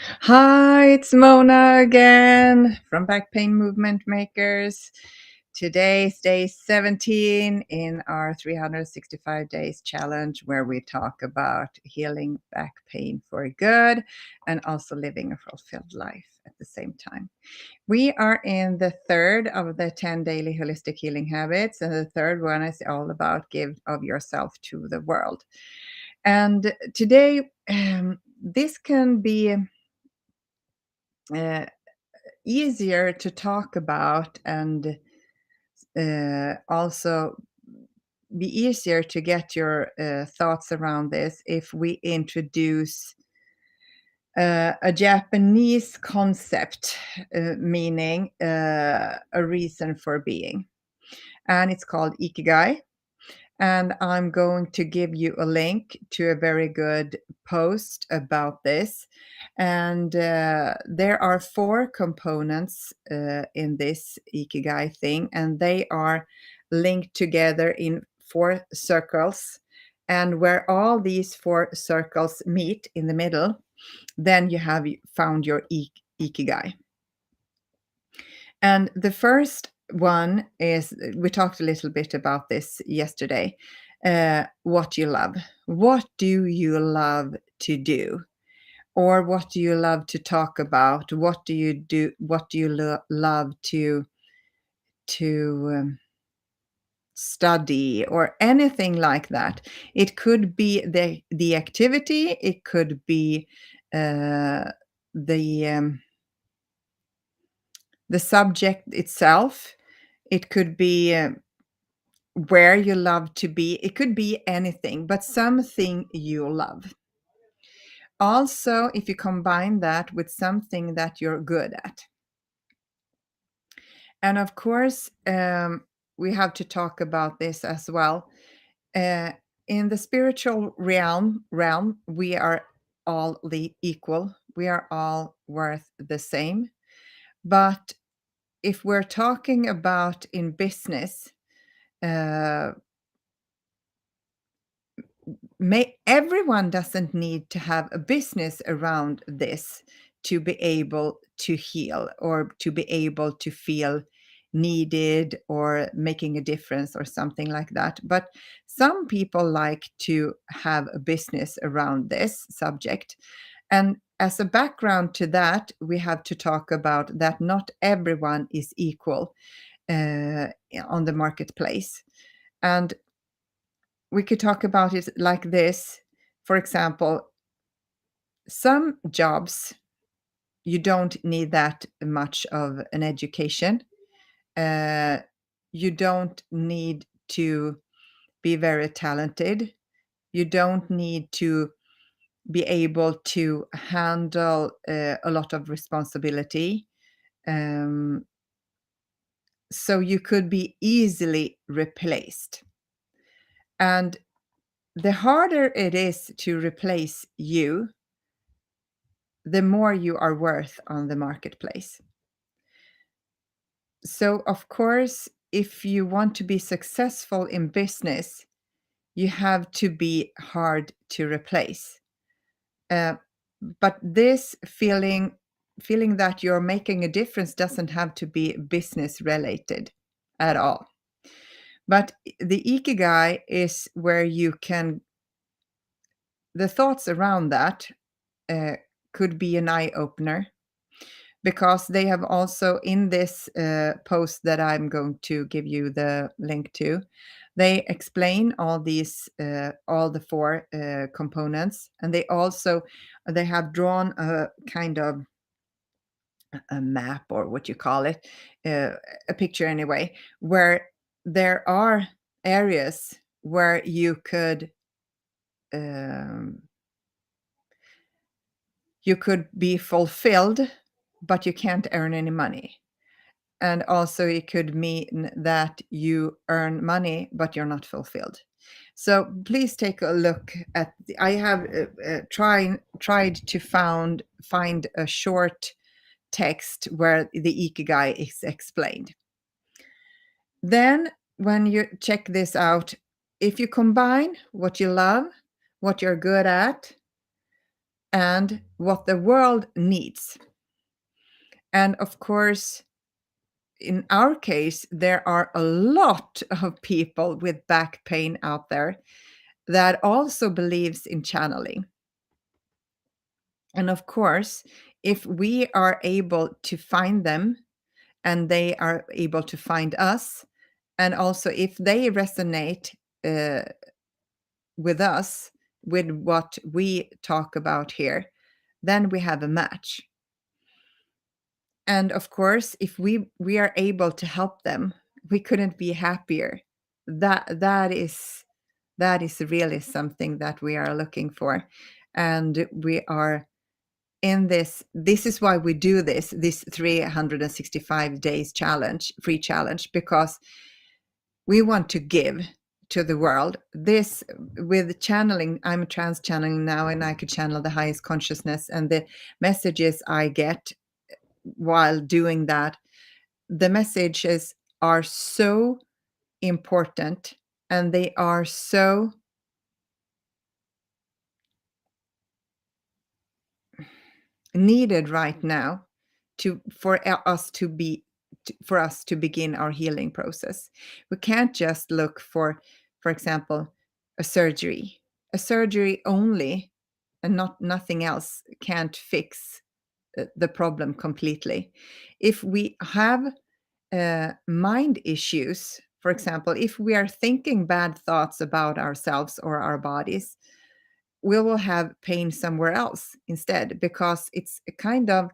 Hi, it's Mona again from Back Pain Movement Makers. Today's day 17 in our 365 days challenge, where we talk about healing back pain for good and also living a fulfilled life at the same time. We are in the third of the 10 daily holistic healing habits, and the third one is all about give of yourself to the world. And today, this can be uh, easier to talk about and also be easier to get your thoughts around this if we introduce a Japanese concept, meaning a reason for being. And it's called Ikigai. And I'm going to give you a link to a very good post about this. And there are four components in this Ikigai thing, and they are linked together in four circles. And where all these four circles meet in the middle, then you have found your Ikigai. And the first one is we talked a little bit about this yesterday. What you love. What do you love to do? Or what do you love to talk about? What do you do? What do you love to study or anything like that? It could be the activity. It could be the um, the subject itself. It could be where you love to be. It could be anything, but something you love. Also, if you combine that with something that you're good at. And of course, we have to talk about this as well. Uh, in the spiritual realm, we are all equal. We are all worth the same. But if we're talking about in business, uh, everyone doesn't need to have a business around this to be able to heal or to be able to feel needed or making a difference or something like that. But some people like to have a business around this subject. And as a background to that, we have to talk about that not everyone is equal uh, on the marketplace. And we could talk about it like this. For example, some jobs, you don't need that much of an education. Uh, you don't need to be very talented. You don't need to be able to handle a lot of responsibility. Um, so you could be easily replaced. And the harder it is to replace you, the more you are worth on the marketplace. So, of course, if you want to be successful in business, you have to be hard to replace. Uh, but this feeling that you're making a difference doesn't have to be business related at all. But the ikigai is where you can, the thoughts around that uh, could be an eye opener, because they have also in this post that I'm going to give you the link to, they explain all the four components, and they have drawn a kind of a map, or what you call it, uh, a picture anyway, where there are areas where um, you could be fulfilled, but you can't earn any money. And also, it could mean that you earn money, but you're not fulfilled. So please take a look at. I have tried to find a short text where the ikigai is explained. Then, when you check this out, if you combine what you love, what you're good at, and what the world needs. And of course, in our case, there are a lot of people with back pain out there that also believes in channeling. And of course, if we are able to find them and they are able to find us, and also if they resonate uh, with us, with what we talk about here, then we have a match. And of course, if we are able to help them, we couldn't be happier. That is really something that we are looking for. And we are in this is why we do this 365 days challenge, free challenge, because we want to give to the world. This, with channeling, I'm trans channeling now, and I could channel the highest consciousness, and the messages I get while doing that, the messages are so important, and they are so needed right now for us to begin our healing process. We can't just look for example, a surgery. A surgery only, and nothing else, can't fix the problem completely. If we have mind issues, for example, if we are thinking bad thoughts about ourselves or our bodies, we will have pain somewhere else instead, because it's a kind of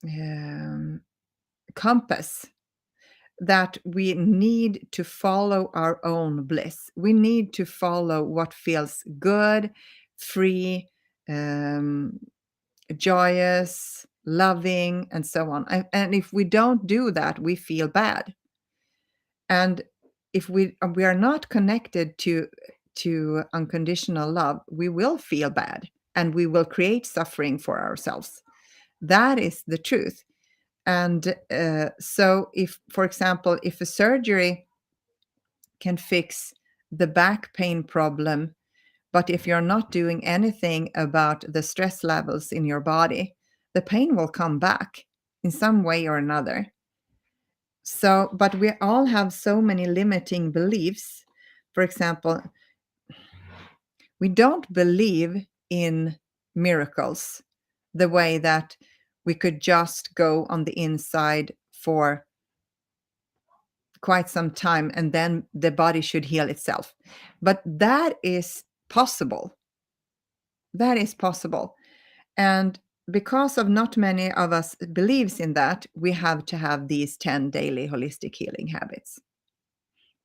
um, compass that we need to follow our own bliss. We need to follow what feels good, free, um, joyous, loving, and so on. And if we don't do that, we feel bad. And if we are not connected to unconditional love, we will feel bad and we will create suffering for ourselves. That is the truth. And so if, for example, if a surgery can fix the back pain problem, but if you're not doing anything about the stress levels in your body, the pain will come back in some way or another. So, but we all have so many limiting beliefs. For example, we don't believe in miracles the way that we could just go on the inside for quite some time and then the body should heal itself. But that is possible. That is possible. And because of not many of us believes in that, we have to have these 10 daily holistic healing habits.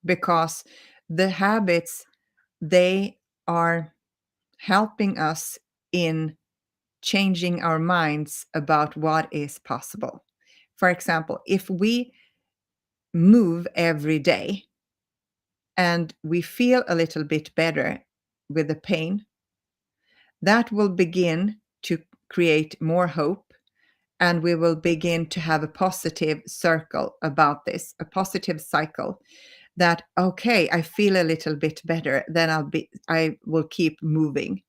Because the habits, they are helping us in changing our minds about what is possible. For example, if we move every day and we feel a little bit better with the pain, that will begin to create more hope, and we will begin to have a positive circle about this, a positive cycle that, okay, I feel a little bit better, then I will keep moving.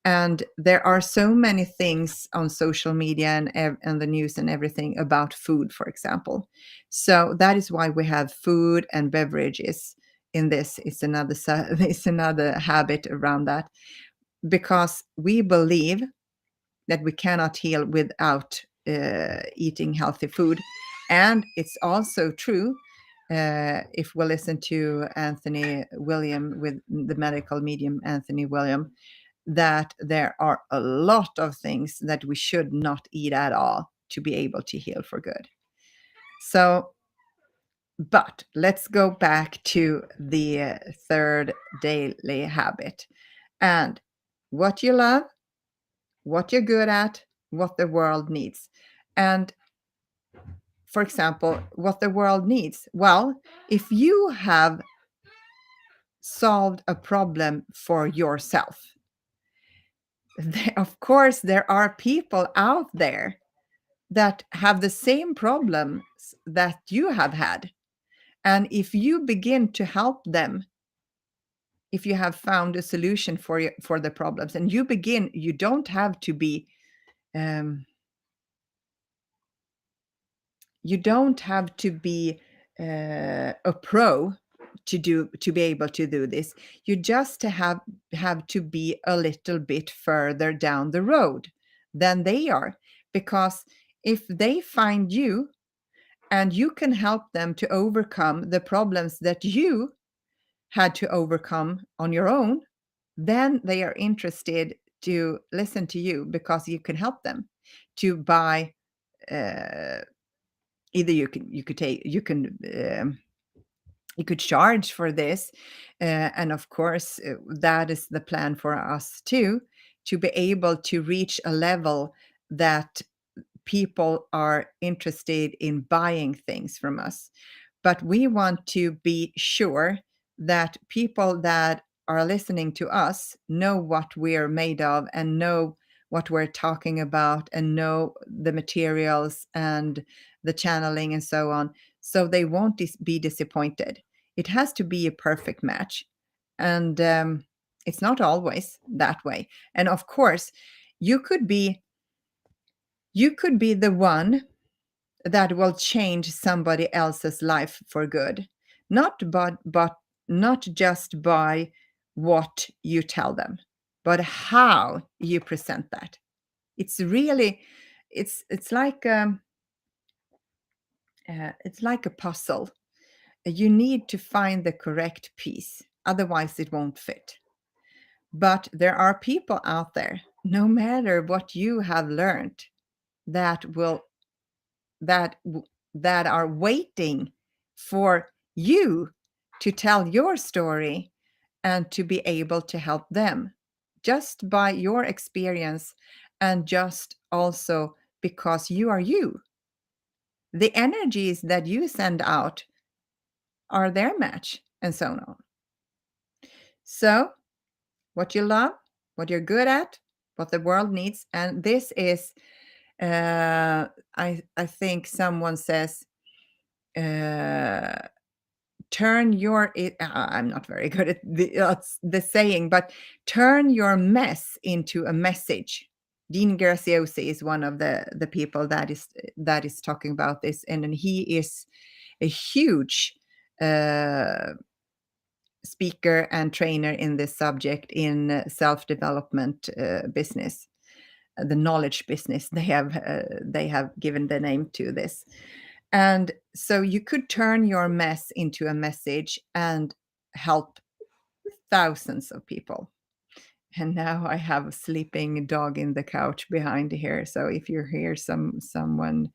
And there are so many things on social media and the news and everything about food, for example. So that is why we have food and beverages in this. It's another it's another habit around that, because we believe that we cannot heal without eating healthy food. And it's also true, if we listen to Anthony William, with the medical medium Anthony William, that there are a lot of things that we should not eat at all to be able to heal for good. So, but let's go back to the third daily habit. And what you love, what you're good at, what the world needs. And for example, what the world needs. Well, if you have solved a problem for yourself, of course, there are people out there that have the same problems that you have had. And if you begin to help them if you have found a solution for the problems, and you don't have to be um, you don't have to be a pro to be able to do this. You just have to be a little bit further down the road than they are, because if they find you and you can help them to overcome the problems that you had to overcome on your own, then they are interested to listen to you because you can help them to buy. uh, Either you could take you could charge for this, and of course that is the plan for us too, to be able to reach a level that people are interested in buying things from us. But we want to be sure that people that are listening to us know what we're made of and know what we're talking about and know the materials and the channeling and so on, so they won't be disappointed. It has to be a perfect match. And it's not always that way. And of course, you could be the one that will change somebody else's life for good, but not just by what you tell them, but how you present that. It's really it's like a puzzle. You need to find the correct piece, otherwise it won't fit. But there are people out there, no matter what you have learned, that will that w- that are waiting for you to tell your story and to be able to help them just by your experience, and just also because you are you. The energies that you send out are their match, and so on. So what you love, what you're good at, what the world needs. And this is I think someone says, uh I'm not very good at the saying, but turn your mess into a message. Dean Graziosi is one of the people that is talking about this, and then he is a huge uh, speaker and trainer in this subject in self-development business, the knowledge business. They have given the name to this. And so you could turn your mess into a message and help thousands of people. And now I have a sleeping dog in the couch behind here. So if you hear someone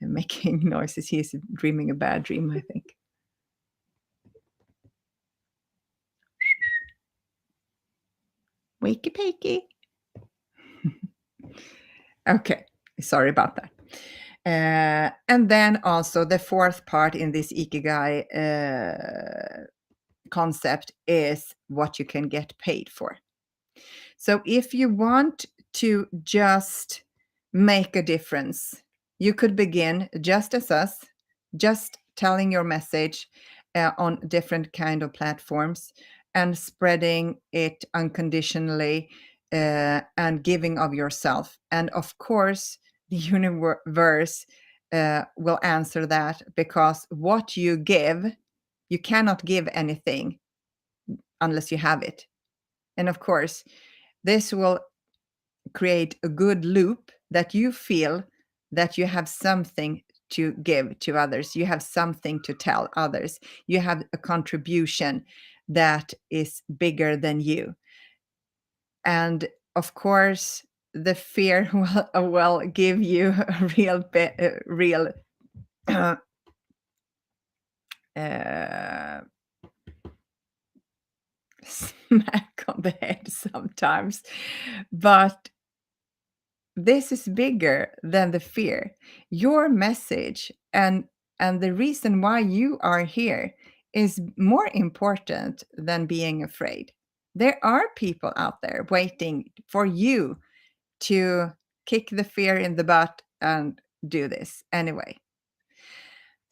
making noises, he's dreaming a bad dream, I think. Wakey pakey. Okay, sorry about that. And then also the fourth part in this Ikigai concept is what you can get paid for. So if you want to just make a difference, you could begin just as us, just telling your message on different kind of platforms and spreading it unconditionally, and giving of yourself. And of course, the universe will answer that, because what you give, you cannot give anything unless you have it. And of course, this will create a good loop that you feel that you have something to give to others. You have something to tell others. You have a contribution that is bigger than you. And of course, the fear will give you a real uh, smack on the head sometimes. But this is bigger than the fear. Your message and the reason why you are here is more important than being afraid. There are people out there waiting for you to kick the fear in the butt and do this anyway.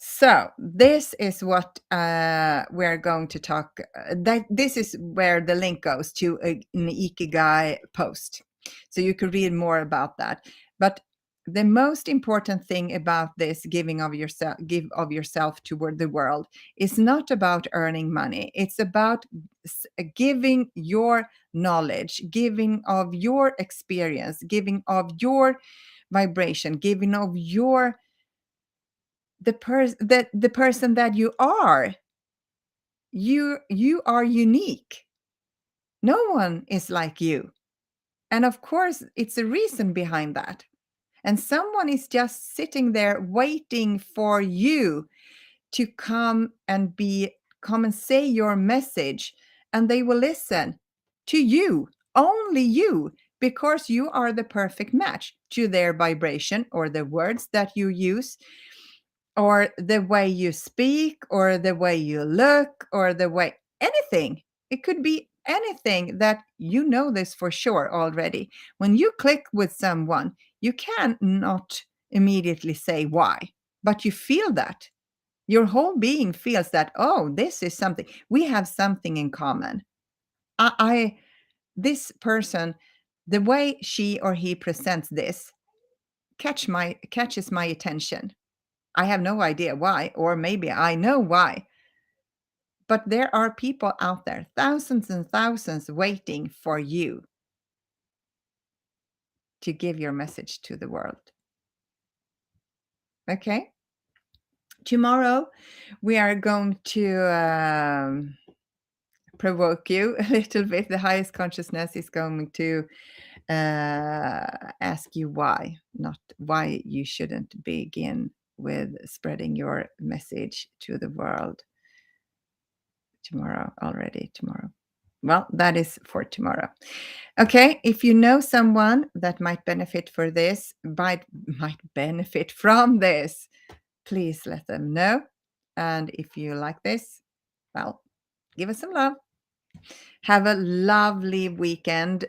So this is what we're going to talk. That this is where the link goes to an Ikigai post, so you can read more about that. But the most important thing about this give of yourself toward the world, is not about earning money. It's about giving your knowledge, giving of your experience, giving of your vibration, giving of your the person that you are. You are unique. No one is like you. And of course, it's a reason behind that. And someone is just sitting there waiting for you to come and say your message, and they will listen to you, only you, because you are the perfect match to their vibration or the words that you use, or the way you speak, or the way you look, or the way anything. It could be anything that you know this for sure already. When you click with someone, you can not immediately say why, but you feel that. Your whole being feels that, oh, this is something. We have something in common. I this person, the way she or he presents this catches my attention. I have no idea why, or maybe I know why. But there are people out there, thousands and thousands, waiting for you to give your message to the world. Okay? Tomorrow, we are going to provoke you a little bit. The highest consciousness is going to ask you why, not why you shouldn't begin with spreading your message to the world tomorrow. Well, that is for tomorrow. Okay, if you know someone that might benefit for this, might benefit from this, please let them know. And if you like this, well, give us some love. Have a lovely weekend,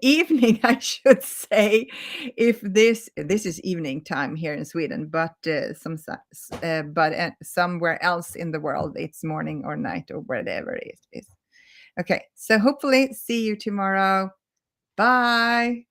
evening, I should say. If this is evening time here in Sweden, but somewhere else in the world, it's morning or night or whatever it is. Okay, so hopefully see you tomorrow. Bye.